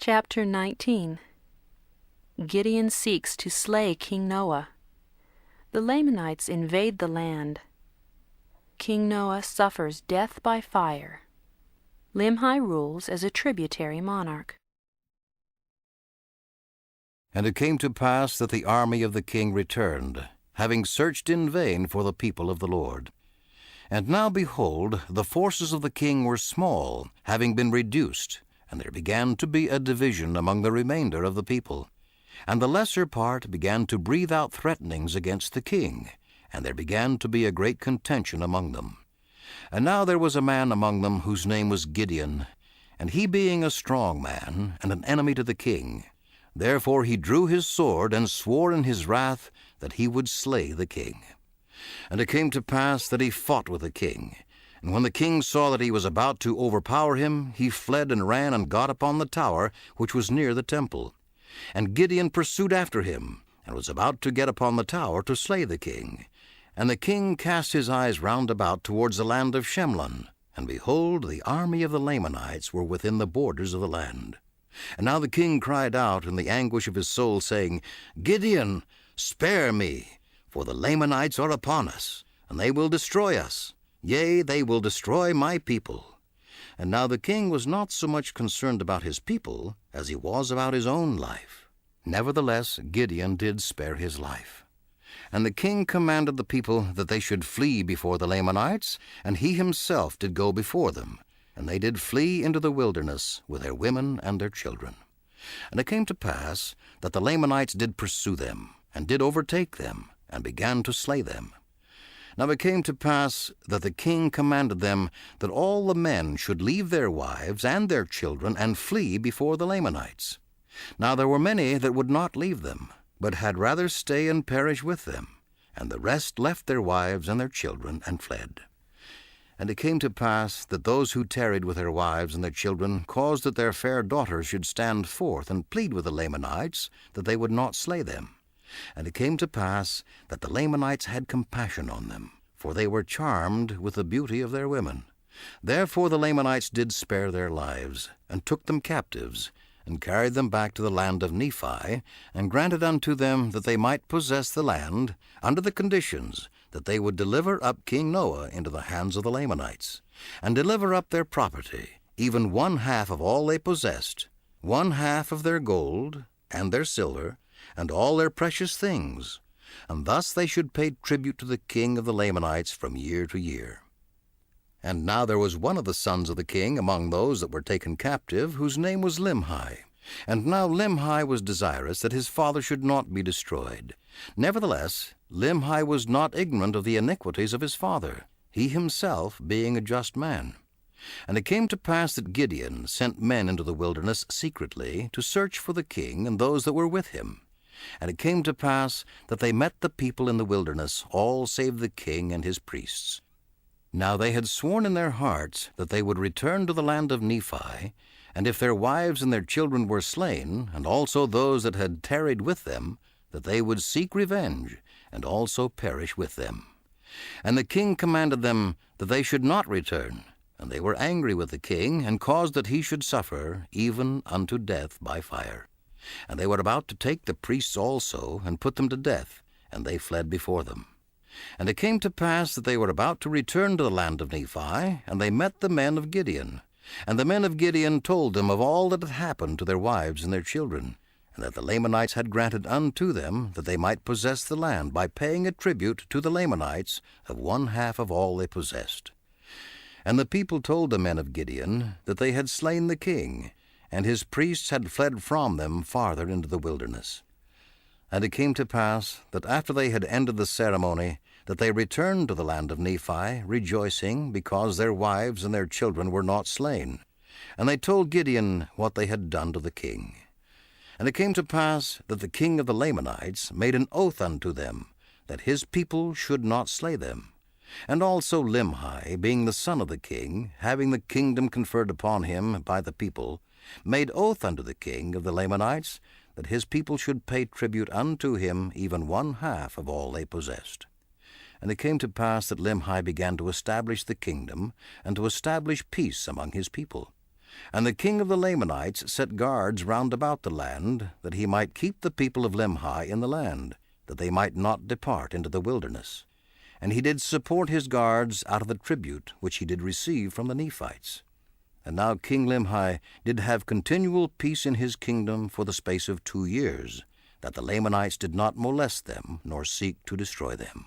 Chapter 19. Gideon seeks to slay King Noah. The Lamanites invade the land. King Noah suffers death by fire. Limhi rules as a tributary monarch. And it came to pass that the army of the king returned, having searched in vain for the people of the Lord. And now, behold, the forces of the king were small, having been reduced, and there began to be a division among the remainder of the people. And the lesser part began to breathe out threatenings against the king, and there began to be a great contention among them. And now there was a man among them whose name was Gideon, and he being a strong man, and an enemy to the king, therefore he drew his sword, and swore in his wrath that he would slay the king. And it came to pass that he fought with the king. And when the king saw that he was about to overpower him, he fled and ran and got upon the tower which was near the temple. And Gideon pursued after him, and was about to get upon the tower to slay the king. And the king cast his eyes round about towards the land of Shemlon, and behold, the army of the Lamanites were within the borders of the land. And now the king cried out in the anguish of his soul, saying, Gideon, spare me, for the Lamanites are upon us, and they will destroy us. Yea, they will destroy my people. And now the king was not so much concerned about his people as he was about his own life. Nevertheless, Gideon did spare his life. And the king commanded the people that they should flee before the Lamanites, and he himself did go before them. And they did flee into the wilderness with their women and their children. And it came to pass that the Lamanites did pursue them, and did overtake them, and began to slay them. Now it came to pass that the king commanded them that all the men should leave their wives and their children and flee before the Lamanites. Now there were many that would not leave them, but had rather stay and perish with them, and the rest left their wives and their children and fled. And it came to pass that those who tarried with their wives and their children caused that their fair daughters should stand forth and plead with the Lamanites that they would not slay them. And it came to pass that the Lamanites had compassion on them, for they were charmed with the beauty of their women. Therefore the Lamanites did spare their lives, and took them captives, and carried them back to the land of Nephi, and granted unto them that they might possess the land, under the conditions that they would deliver up King Noah into the hands of the Lamanites, and deliver up their property, even 1/2 of all they possessed, 1/2 of their gold, and their silver, and all their precious things, and thus they should pay tribute to the king of the Lamanites from year to year. And now there was one of the sons of the king among those that were taken captive, whose name was Limhi. And now Limhi was desirous that his father should not be destroyed. Nevertheless, Limhi was not ignorant of the iniquities of his father, he himself being a just man. And it came to pass that Gideon sent men into the wilderness secretly to search for the king and those that were with him. And it came to pass that they met the people in the wilderness, all save the king and his priests. Now they had sworn in their hearts that they would return to the land of Nephi, and if their wives and their children were slain, and also those that had tarried with them, that they would seek revenge, and also perish with them. And the king commanded them that they should not return, and they were angry with the king, and caused that he should suffer even unto death by fire. And they were about to take the priests also, and put them to death, and they fled before them. And it came to pass that they were about to return to the land of Nephi, and they met the men of Gideon. And the men of Gideon told them of all that had happened to their wives and their children, and that the Lamanites had granted unto them that they might possess the land by paying a tribute to the Lamanites of 1/2 of all they possessed. And the people told the men of Gideon that they had slain the king, and his priests had fled from them farther into the wilderness. And it came to pass that after they had ended the ceremony, that they returned to the land of Nephi, rejoicing, because their wives and their children were not slain. And they told Gideon what they had done to the king. And it came to pass that the king of the Lamanites made an oath unto them, that his people should not slay them. And also Limhi, being the son of the king, having the kingdom conferred upon him by the people, made oath unto the king of the Lamanites, that his people should pay tribute unto him even 1/2 of all they possessed. And it came to pass that Limhi began to establish the kingdom, and to establish peace among his people. And the king of the Lamanites set guards round about the land, that he might keep the people of Limhi in the land, that they might not depart into the wilderness. And he did support his guards out of the tribute which he did receive from the Nephites. And now King Limhi did have continual peace in his kingdom for the space of 2 years, that the Lamanites did not molest them, nor seek to destroy them.